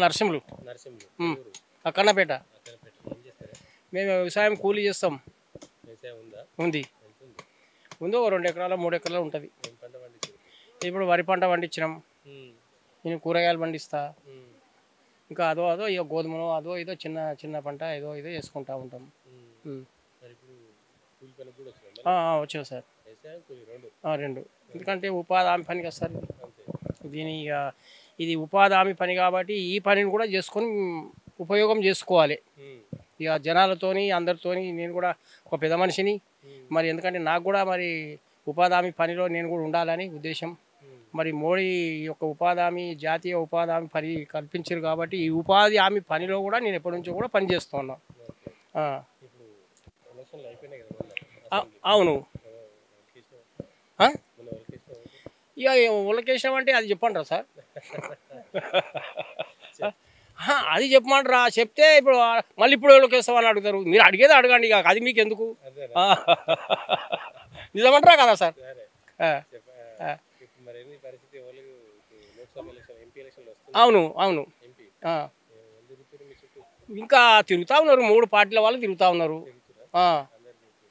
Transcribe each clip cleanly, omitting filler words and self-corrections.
నరసింహులు. అక్కన్నపేట. మేము వ్యవసాయం కూలీ చేస్తాం. ఉంది. ముందు 2 ఎకరాలు 3 ఎకరాలు ఉంటుంది. ఇప్పుడు వరి పంట పండించినాం. నేను కూరగాయలు పండిస్తా. ఇంకా అదో ఇక గోధుమలో అదో ఏదో చిన్న చిన్న పంట ఏదో వేసుకుంటా ఉంటాం. వచ్చావు సార్. 2. ఎందుకంటే ఉపాధి హామీ పని కదా సార్. ఇది ఉపాధి హామీ పని కాబట్టి ఈ పనిని కూడా చేసుకొని ఉపయోగం చేసుకోవాలి. ఇక జనాలతోని అందరితోని నేను కూడా ఒక పెద్ద మనిషిని. మరి ఎందుకంటే నాకు కూడా మరి ఉపాధి హామీ పనిలో నేను కూడా ఉండాలని ఉద్దేశం. మరి మోడీ యొక్క ఉపాధి హామీ జాతీయ ఉపాధి హామీ పని కల్పించారు కాబట్టి ఈ ఉపాధి హామీ పనిలో కూడా నేను ఎప్పటి నుంచో కూడా పనిచేస్తున్నాను. అవును. ఇక ఉలకేశం అంటే అది చెప్పంటారా సార్? అది చెప్పమంటారా? చెప్తే ఇప్పుడు మళ్ళీ ఇప్పుడు ఉలకేస్తామని అడుగుతారు. మీరు అడిగేది అడగండి, ఇక అది మీకు ఎందుకు? నిజమంటారా కదా సార్? అవును అవును. ఇంకా తిరుగుతూ ఉన్నారు. 3 పార్టీల వాళ్ళు తిరుగుతూ ఉన్నారు.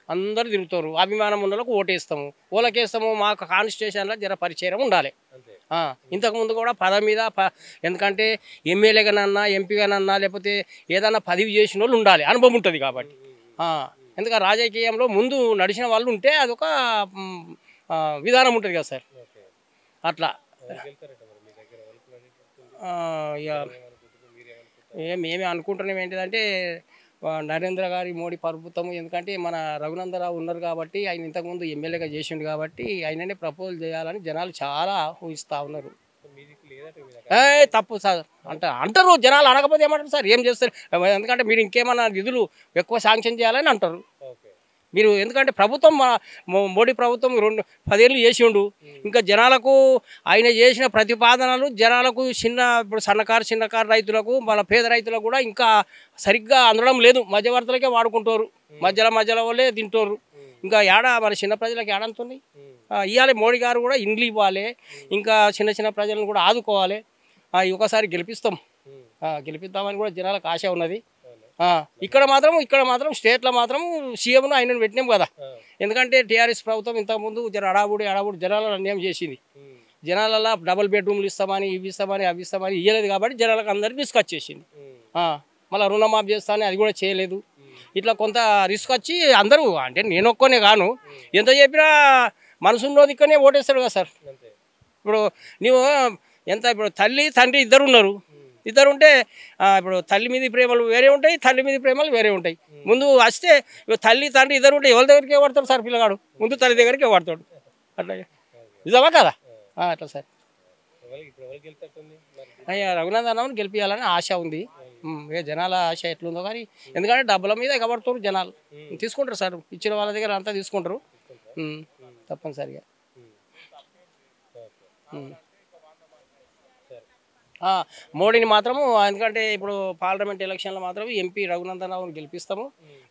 అందరు తిరుగుతారు. అభిమానం ఉన్న వాళ్ళకు ఓటేస్తాము. ఓలకేస్తాము. మాకు కాన్స్టిట్యూషన్లో జర పరిచయం ఉండాలి. ఇంతకుముందు కూడా పదవి మీద ఎందుకంటే ఎమ్మెల్యేగానన్నా ఎంపీగానన్నా లేకపోతే ఏదన్నా పదవి చేసిన వాళ్ళు ఉండాలి. అనుభవం ఉంటుంది కాబట్టి. ఎందుకంటే రాజకీయంలో ముందు నడిచిన వాళ్ళు ఉంటే అదొక విధానం ఉంటుంది కదా సార్. అట్లా మేమే అనుకుంటున్నాం ఏంటిదంటే నరేంద్ర గారి మోడీ ప్రభుత్వం. ఎందుకంటే మన రఘునందరావు ఉన్నారు కాబట్టి ఆయన ఇంతకుముందు ఎమ్మెల్యేగా చేసిండు కాబట్టి ఆయననే ప్రపోజల్ చేయాలని జనాలు చాలా ఊహిస్తూ ఉన్నారు. తప్పు సార్ అంటారు జనాలు. అనకపోతే ఏమంటారు సార్? ఏం చేస్తారు? ఎందుకంటే మీరు ఇంకేమన్నా నిధులు ఎక్కువ శాంక్షన్ చేయాలని అంటారు మీరు. ఎందుకంటే ప్రభుత్వం మోడీ ప్రభుత్వం 10 ఏళ్ళు చేసిండు. ఇంకా జనాలకు ఆయన చేసిన ప్రతిపాదనలు జనాలకు ఇప్పుడు చిన్నకారు రైతులకు మన పేద రైతులకు కూడా ఇంకా సరిగ్గా అందడం లేదు. మధ్యవర్తులకే వాడుకుంటారు. మధ్యలో వాళ్ళే తింటారు. ఇంకా మన చిన్న ప్రజలకు ఏడంతుంది. ఇవ్వాలి మోడీ గారు కూడా ఇండ్లు ఇవ్వాలి. ఇంకా చిన్న ప్రజలను కూడా ఆదుకోవాలి. ఒకసారి గెలిపిద్దామని కూడా జనాలకు ఆశ ఉన్నది. ఇక్కడ మాత్రం స్టేట్లో మాత్రం సీఎంను ఆయనను పెట్టినాం కదా. ఎందుకంటే టీఆర్ఎస్ ప్రభుత్వం ఇంతకుముందు అడావుడి జనాలను అన్యాయం చేసింది. జనాలలో డబుల్ బెడ్రూమ్లు ఇస్తామని అవి ఇస్తామని ఇవ్వలేదు కాబట్టి జనాలకు అందరికీ రిస్క్ వచ్చేసింది. మళ్ళీ రుణమాఫీ చేస్తానని అది కూడా చేయలేదు. ఇట్లా కొంత రిస్క్ వచ్చి అందరూ అంటే నేను ఒక్కనే కాను ఎంత చెప్పినా మనసులో దిక్కనే ఓటేస్తాడు కదా సార్. ఇప్పుడు ఇప్పుడు తల్లి తండ్రి ఇద్దరు ఉన్నారు. ఇద్దరు ఉంటే ఇప్పుడు తల్లి మీద ప్రేమలు వేరే ఉంటాయి, తండ్రి మీద ప్రేమలు వేరే ఉంటాయి. ముందు వస్తే తల్లి తండ్రి ఇద్దరు ఉంటే ఎవరి దగ్గరికి పడతాడు సార్? పిల్లగాడు ముందు తల్లి దగ్గరికి పడతాడు. అట్లా నిజమా కదా? అట్లా సార్. రఘునందన్ గెలిపించాలని ఆశ ఉంది. జనాల ఆశ ఎట్లుందో కానీ ఎందుకంటే డబ్బుల మీద ఎగబడుతారు జనాలు. తీసుకుంటారు సార్, ఇచ్చిన వాళ్ళ దగ్గర అంతా తీసుకుంటారు తప్పనిసరిగా. మోడీని మాత్రము ఎందుకంటే ఇప్పుడు పార్లమెంట్ ఎలక్షన్లో మాత్రం ఎంపీ రఘునందన్ రావుని గెలిపిస్తాము.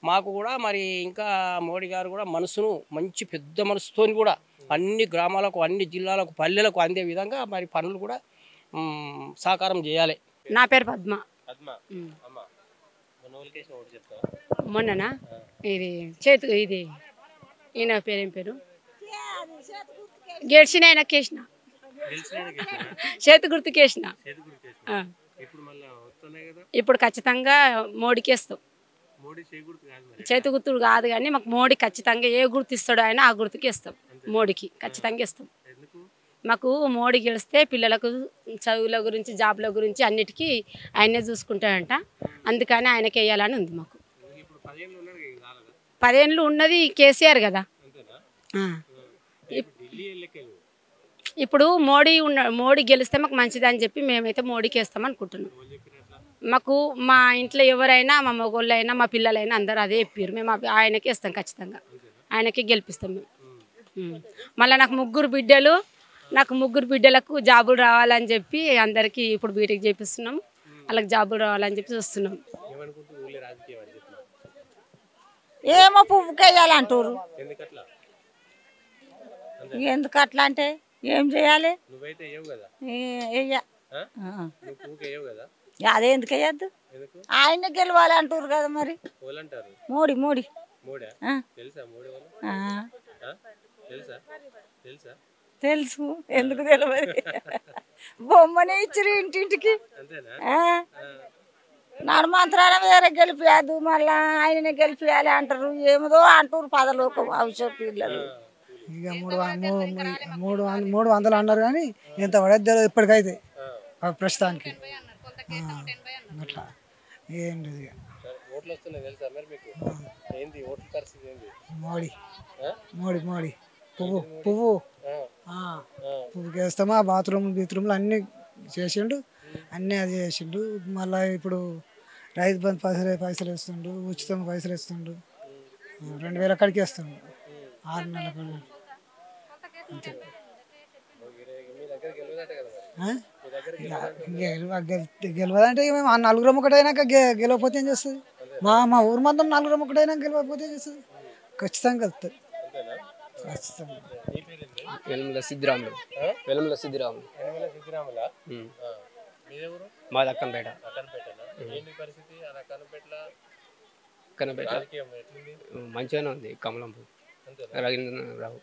మాకు కూడా మరి ఇంకా మోడీ గారు కూడా మనసును మంచి పెద్ద మనసుతో కూడా అన్ని గ్రామాలకు అన్ని జిల్లాలకు పల్లెలకు అందే విధంగా మరి పనులు కూడా సాకారం చేయాలి. నా పేరు పద్మ. మొన్ననా ఇది ఈయన పేరేం పేరు గెలిచిన ఆయనకేసిన చేతి గుర్తుకేసిన. ఇప్పుడు ఖచ్చితంగా మోడీకి వేస్తాం. చేతి గుర్తుడు కాదు కానీ మాకు మోడీ ఖచ్చితంగా ఏ గుర్తు ఇస్తాడో ఆయన ఆ గుర్తుకి ఇస్తాం. మోడీకి ఖచ్చితంగా ఇస్తాం. మాకు మోడీ గెలిస్తే పిల్లలకు చదువుల గురించి జాబ్ల గురించి అన్నిటికీ ఆయనే చూసుకుంటాడంట. అందుకని ఆయనకి వేయాలని ఉంది మాకు. 10 ఏళ్ళు ఉన్నది కేసీఆర్ కదా. ఇప్పుడు మోడీ గెలిస్తే మాకు మంచిదని చెప్పి మేమైతే మోడీకి వేస్తాం అనుకుంటున్నాం. మాకు మా ఇంట్లో ఎవరైనా మా మగోళ్ళైనా మా పిల్లలైనా అందరూ అదే చెప్పారు. మేము ఆయనకి వేస్తాం ఖచ్చితంగా. ఆయనకి గెలిపిస్తాం మేము. మళ్ళీ నాకు 3 బిడ్డలకు జాబులు రావాలని చెప్పి అందరికీ ఇప్పుడు బీటెక్ చేపిస్తున్నాం. వాళ్ళకి జాబులు రావాలని చెప్పి చూస్తున్నాం. ఏమో పువ్వుకేయాలంటారు. ఎందుకు అట్లా అంటే ఏం చేయాలి? అదే ఎందుకు వేయద్దు ఎందుకు ఆయన గెలవాలి అంటారు కదా మరి వాళ్ళంటారు మోడీ మోడీ మోడా ఆ. తెలుసా మోడీ వాళ్ళు ఆ, తెలుసా తెలుసా తెలుసు ఎందుకు తెలియదు బొమ్మనే ఇచ్చారు ఇంటింటికి అంతేనా నడుమంత్రాన వేరే గెలిపియద్దు మళ్ళా ఆయననే గెలిపియాలి అంటారు ఏమదో అంటారు పదలోకం అవసరం పిల్లలు ఇక 300 అన్నారు కానీ ఎంత పడేది తెలియదు ఇప్పటికైతే ప్రస్తుతానికి అట్లా ఏం లేదు ఇక సరే, ఓట్లు వస్తున్నాయి తెలుసా మరి మీకు ఏంది ఓట్ల పరిస్థితి ఏంది మోడీ ఆ? మోడీ మోడీ పువ్వు ఆ, పువ్వుకి వేస్తామా బాత్రూమ్లు అన్నీ చేసిండు అన్నీ అది చేసిండు మళ్ళీ ఇప్పుడు రైతు బంధు పైసలు ఇస్తుండు ఉచితం పైసలు ఇస్తుండు 2000 అక్కడికి వేస్తుండు 6 నెలల కాడికి. అంతే మీ దగ్గర గెలవదట కదా మరి ఆ? మీ దగ్గర గెలవదంటే ఇక మేము ఆ నలుగురం ఒకటైనాక గెలవకపోతే ఏం చేస్తుంది మా ఊరు మొత్తం నలుగురం ఒకటైనా గెలవకపోతే ఏం చేస్తుంది ఖచ్చితంగా వెళ్తుంది అంతేనా ఖచ్చితంగా నీ పేరేంటి వెలుముల సిద్ధిరాములు వెలుముల సిద్ధిరాములు ఎనిమిల సిద్ధిరాములా మీదెవరు మాది అక్కనపేట అక్కనపేటనా ఏంటి పరిస్థితి ఆ అక్కనపేటలో అక్కనపేట రాజకీయం ఎట్లుంది మంచిగానే ఉంది కమలంపూర్ అంతేనా రఘునందనరావు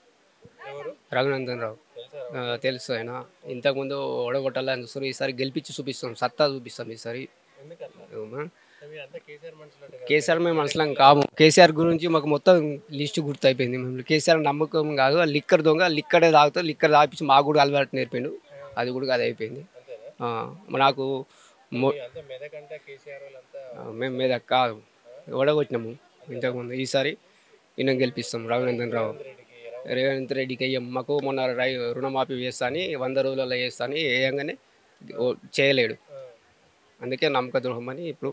ఎవరు రఘునందనరావు తెలుసా తెలుసు ఆయన ఇంతకుముందు ఓడగొట్టాలని చూస్తారు ఈసారి గెలిపించి చూపిస్తాం సత్తా చూపిస్తాం ఈసారి ఎందుకట్లా ఏమో. మీరంతా కేసీఆర్ మనుషులు కేసీఆర్ మేము మనసులం కాము కేసీఆర్ గురించి మాకు మొత్తం లిస్టు గుర్తయిపోయింది మేము కేసీఆర్ నమ్మకం కాదు లిక్కర్ దొంగ లిక్కరే తాగుతాం లిక్కర్ తాపించి మాకు కూడా అలవాటు నేర్పిండు అది కూడా అది అయిపోయింది నాకు అంతా మెదకంటే కేసీఆర్ వాళ్ళంతా మేము మీద కాదు ఓడగొట్టినాము ఇంతకుముందు ఈసారి ఈయన గెలిపిస్తాం రఘునందన్ రావు రేవంత్ రెడ్డికి అయ్యాం మాకు మొన్న రుణమాఫీ చేస్తా అని 100 రోజులలో చేస్తా అని వేయంగానే చేయలేడు అందుకే నమ్మక ద్రోహం అని ఇప్పుడు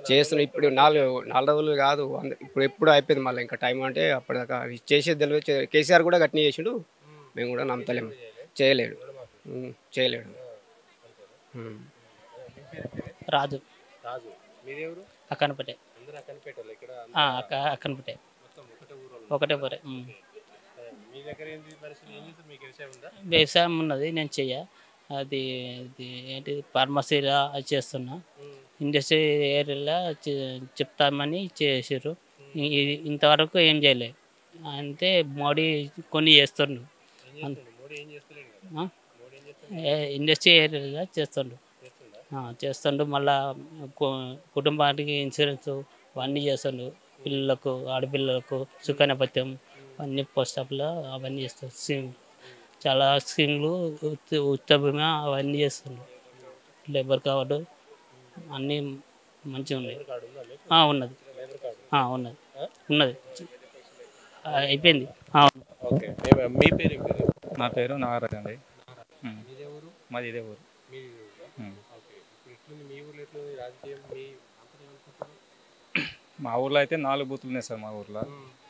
చేస్తున్నాం ఇప్పుడు 4 రోజులు కాదు ఇప్పుడు ఎప్పుడు అయిపోయింది మళ్ళీ ఇంకా టైం అంటే అప్పటిదాకా చేసేది తెలియదు కేసీఆర్ కూడా గట్టిన చేసిండు మేము కూడా నమ్మతలేము చేయలేడు చేయలేడు రాజు రాజు మీరెవరు అక్కనపేటే అందరూ అక్కనపేటలో ఇక్కడ అక్కనపేటే మొత్తం ఒకటే ఊరు ఒకటే పోరే మీ దగ్గర ఏంటి పరిస్థితి ఏం చేస్తే మీకు వ్యవసాయం ఉందా వ్యవసాయం ఉన్నది నేను చెయ్య అది ఏంటి ఫార్మసీలో అది చేస్తున్నా ఇండస్ట్రీ ఏరియాలో చెప్తామని చేసారు ఇంతవరకు ఏం చేయలేదు అంటే మోడీ కొన్ని చేస్తుండు మోడీ ఏం చేస్తలేడు కదా మోడీ ఏం చేస్తాడు ఇండస్ట్రీ ఏరియాలో చేస్తుండు చేస్తుండు మళ్ళా కుటుంబానికి ఇన్సూరెన్స్ అవన్నీ చేస్తుండు పిల్లలకు ఆడపిల్లలకు సుకన్య పథ్యం అన్ని పోస్ట్ ఆఫ్లో అవన్నీ చేస్తారు స్కీమ్ చాలా స్కీమ్లు ఉచిత బీమా అవన్నీ చేస్తుండ్రు లేబర్ కార్డు అన్నీ మంచిగా ఉన్నాయి ఉన్నది ఉన్నది ఉన్నది అయిపోయింది ఓకే మీ పేరు ఏం పేరు నా పేరు నాగరాజ్ అండి మీదెవరు మాది ఇదే ఊరు మీ ఓకే ఇప్పుడు ఎట్లుంది మీ ఊర్లో ఎట్లుంది రాజకీయం మీ అంతా ఏమనుకుంటున్నారు మా ఊర్లో అయితే 4 బూతులు ఉన్నాయి సార్ మా ఊర్లో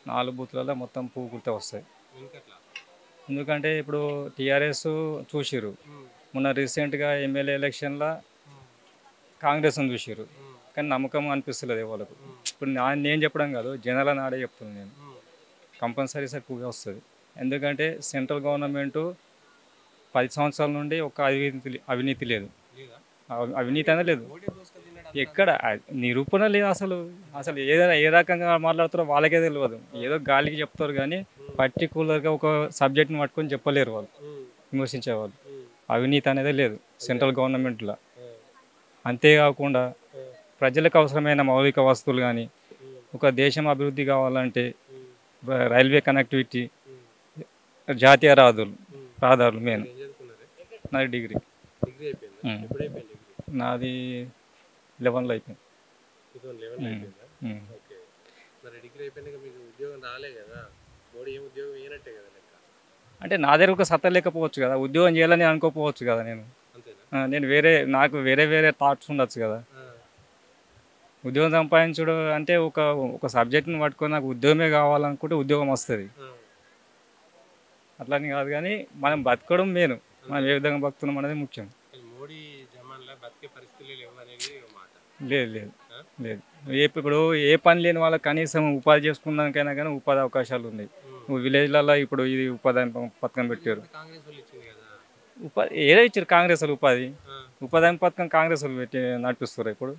4 బూతులలో మొత్తం పువ్వు గుర్తే వస్తాయి ఎందుకట్లా ఎందుకంటే ఇప్పుడు టీఆర్ఎస్ చూసిరు మొన్న రీసెంట్గా ఎమ్మెల్యే ఎలక్షన్లో కాంగ్రెస్ని చూసిరు కానీ నమ్మకం అనిపిస్తలేదు వాళ్ళకు ఇప్పుడు నేను చెప్పడం కాదు జనాల నాడే చెప్తున్నాను నేను కంపల్సరీ సార్ పువ్వు వస్తుంది ఎందుకంటే సెంట్రల్ గవర్నమెంట్ 10 సంవత్సరాల నుండి ఒక అవినీతి లేదు అవినీతి అనేది లేదు ఎక్కడ నిరూపణ లేదు అసలు అసలు ఏ రకంగా మాట్లాడుతారో వాళ్ళకే తెలియదు ఏదో గాలికి చెప్తారు కానీ పర్టికులర్గా ఒక సబ్జెక్ట్ని పట్టుకొని చెప్పలేరు వాళ్ళు విమర్శించేవాళ్ళు అవినీతి అనేది లేదు సెంట్రల్ గవర్నమెంట్లో అంతేకాకుండా ప్రజలకు అవసరమైన మౌలిక వస్తువులు కానీ ఒక దేశం అభివృద్ధి కావాలంటే రైల్వే కనెక్టివిటీ జాతీయ రహదారులు మెయిన్ నాది డిగ్రీ నాది 11లో అయిపోయింది అంటే నా దగ్గర ఒక సత్తా లేకపోవచ్చు కదా ఉద్యోగం చేయాలని అనుకోకపోవచ్చు కదా నేను నాకు వేరే థాట్స్ ఉండొచ్చు కదా ఉద్యోగం సంపాదించడం అంటే ఒక సబ్జెక్ట్ని పట్టుకొని నాకు ఉద్యోగమే కావాలనుకుంటే ఉద్యోగం వస్తుంది అట్లని కాదు కానీ మనం బతకడం మెయిన్ మనం ఏ విధంగా బతుకుతున్నాం అనేది ముఖ్యం లేదు లేదు లేదు ఇప్పుడు ఏ పని లేని వాళ్ళకి కనీసం ఉపాధి చేసుకున్నాకైనా కానీ ఉపాధి అవకాశాలు ఉన్నాయి విలేజ్లలో ఇప్పుడు ఇది ఉపాధి పథకం పెట్టారు ఉపాధి ఏదో ఇచ్చారు కాంగ్రెస్ వాళ్ళు ఉపాధి హామీ పథకం కాంగ్రెస్ వాళ్ళు పెట్టి నడిపిస్తారు ఇప్పుడు.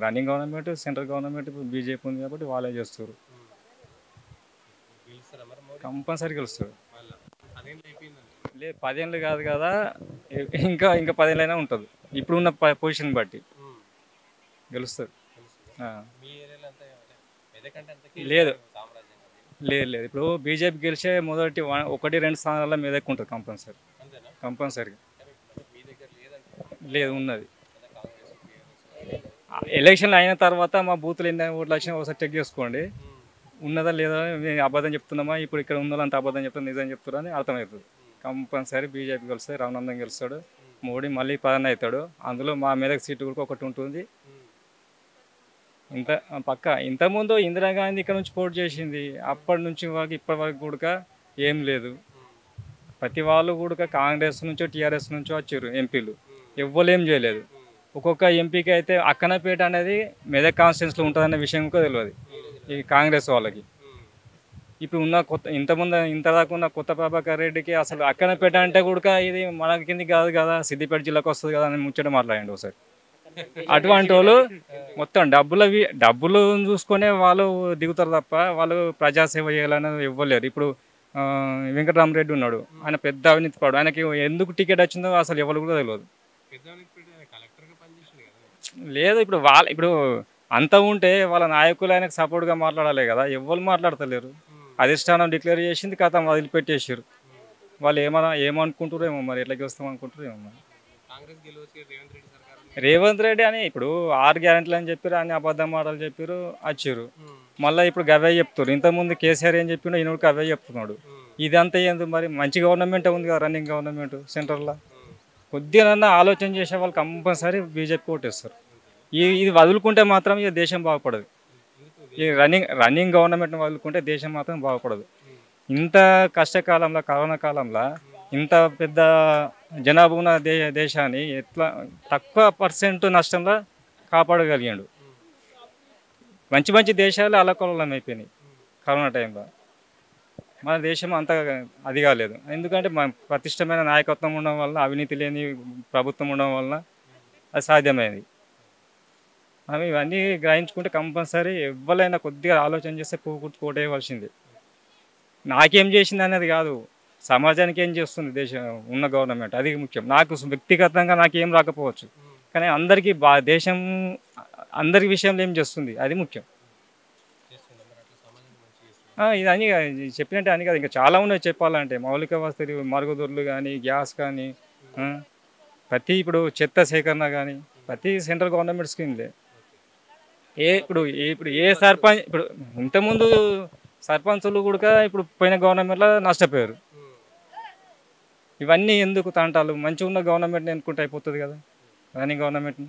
రన్నింగ్ గవర్నమెంట్ సెంట్రల్ గవర్నమెంట్ ఇప్పుడు బీజేపీ ఉంది కాబట్టి వాళ్ళే చేస్తారు. గెలుస్తారా మరి మోడీ? కంపల్సరీ గెలుస్తారు. మళ్ళా 10 ఏళ్ళు అయిపోయిందండి. లేదు 10 ఏళ్ళు కాదు కదా, ఇంకా 10 ఏళ్ళైనా ఉంటుంది ఇప్పుడున్న పొజిషన్ బట్టి గెలుస్తుంది. గెలుస్తుందా? మీ ఏరియాలో అంతా మెదకంటే అంత లేదు. సామ్రాజ్యం అది. లేదు ఇప్పుడు బీజేపీ గెలిచే మొదటి 1-2 స్థానాల్లో మెదక్ ఉంటుంది కంపల్సరీ. అంతేనా? కంపల్సరీ కానీ మీ దగ్గర లేదంటే లేదు ఉన్నది. కాంగ్రెస్ టీఆర్ఎస్ ఎలక్షన్లు అయిన తర్వాత మా బూత్లు ఎన్ని ఓట్లు వచ్చినా ఒకసారి చెక్ చేసుకోండి. ఉన్నదా లేదా మేము అబద్ధం చెప్తున్నామా, ఇప్పుడు ఇక్కడ ఉన్న వాళ్ళంతా అబద్ధం చెప్తారు నిజం చెప్తారు అని అర్థమవుతుంది. కంపల్సరీ బీజేపీ గెలుస్తుంది, రఘునందన్ గెలుస్తాడు, మోడీ మళ్ళీ ప్రధాని అవుతాడు. అందులో మా మెదక్ సీటు కూడా ఒకటి ఉంటుంది. ఇంత పక్క ఇంతకుముందు ఇందిరాగాంధీ ఇక్కడ నుంచి పోటీ చేసింది, అప్పటి నుంచి వరకు ఇప్పటి వరకు కూడా ఏం లేదు. ప్రతి వాళ్ళు కూడా కాంగ్రెస్ నుంచో టీఆర్ఎస్ నుంచో వచ్చారు ఎంపీలు, ఎవ్వరు ఏం చేయలేదు. ఒక్కొక్క ఎంపీకి అయితే అక్కనపేట అనేది మెదక్ కాన్స్టిట్యున్సీలో ఉంటుందనే విషయం కూడా తెలియదు ఈ కాంగ్రెస్ వాళ్ళకి. ఇప్పుడు ఉన్న ఇంతదాకా ఉన్న కొత్త ప్రభాకర్ రెడ్డికి అసలు అక్కనపేట అంటే కూడా ఇది మన కింది కాదు కదా, సిద్దిపేట జిల్లాకు వస్తుంది కదా అని ముచ్చట మాట్లాడండి ఒకసారి. అటువంటి వాళ్ళు మొత్తం డబ్బులు చూసుకునే వాళ్ళు దిగుతారు తప్ప వాళ్ళు ప్రజాసేవ చేయాలని ఇవ్వలేరు. ఇప్పుడు వెంకటరామరెడ్డి ఉన్నాడు, ఆయన పెద్ద అవినీతి పడు, ఆయనకి ఎందుకు టికెట్ వచ్చిందో అసలు ఎవరు కూడా తెలియదు. కలెక్టర్గా పనిచేసింది కదా. లేదు ఇప్పుడు ఇప్పుడు అంత ఉంటే వాళ్ళ నాయకులు ఆయనకు సపోర్ట్గా మాట్లాడాలి కదా, ఎవరు మాట్లాడతలేరు. అధిష్టానం డిక్లేర్ చేసింది, కథ వదిలిపెట్టేసారు. వాళ్ళు ఏమనుకుంటారో ఏమో మరి, ఎట్లా గెలుస్తాం అనుకుంటారు ఏమో మరి. కాంగ్రెస్ గెలవచ్చు రేవంత్ రెడ్డి సర్కార్. రేవంత్ రెడ్డి అని ఇప్పుడు 6 గ్యారెంటీలు అని చెప్పారు, అన్ని అబద్ధం మాటలు చెప్పారు, వచ్చారు. మళ్ళీ ఇప్పుడు గవే చెప్తారు. ఇంతకుముందు కేసీఆర్ ఏం చెప్పినా ఈయనకు అవే చెప్తున్నాడు. ఇదంతా ఏంది మరి, మంచి గవర్నమెంట్ ఉంది కదా రన్నింగ్ గవర్నమెంట్ సెంట్రల్లో. కొద్దిగా ఆలోచన చేసే వాళ్ళు కంపల్సరీ బీజేపీ ఓటేస్తారు. ఇది వదులుకుంటే మాత్రం ఇక దేశం బాగుపడదు. ఈ రన్నింగ్ గవర్నమెంట్ని వదులుకుంటే దేశం మాత్రం బాగుపడదు. ఇంత కష్టకాలంలో కరోనా కాలంలో ఇంత పెద్ద జనాభా ఉన్న దేశాన్ని ఎట్లా తక్కువ పర్సెంట్ నష్టంలో కాపాడగలిగాడు. మంచి దేశాలు అల్లకల్లోలం అయిపోయినాయి కరోనా టైంలో. మన దేశం అంత అది కాలేదు, ఎందుకంటే మన ప్రతిష్టమైన నాయకత్వం ఉండడం వల్ల, అవినీతి లేని ప్రభుత్వం ఉండడం వల్ల అది సాధ్యమైంది. మనం ఇవన్నీ గ్రహించుకుంటే కంపల్సరీ ఎవరైనా కొద్దిగా ఆలోచన చేస్తే కోటేయవలసింది. నాకేం చేసింది అనేది కాదు, సమాజానికి ఏం చేస్తుంది దేశం ఉన్న గవర్నమెంట్, అది ముఖ్యం. నాకు వ్యక్తిగతంగా నాకేం రాకపోవచ్చు, కానీ అందరికీ దేశం అందరి విషయంలో ఏం చేస్తుంది అది ముఖ్యం. ఇదని చెప్పినట్టే అని కదా, ఇంకా చాలా ఉన్నాయి చెప్పాలంటే. మౌలిక వసతులు, మరుగుదొడ్లు కానీ, గ్యాస్ కానీ, ఇప్పుడు చెత్త సేకరణ కానీ ప్రతి సెంట్రల్ గవర్నమెంట్ స్కీమ్లే. ఇప్పుడు ఏ సర్పంచ్, ఇప్పుడు ఇంతకుముందు సర్పంచులు కూడా ఇప్పుడు పోయిన గవర్నమెంట్లో నష్టపోయారు. ఇవన్నీ ఎందుకు తంటాలు? మంచిగా ఉన్న గవర్నమెంట్ని ఎన్నుకుంటే అయిపోతుంది కదా రన్నింగ్ గవర్నమెంట్ని.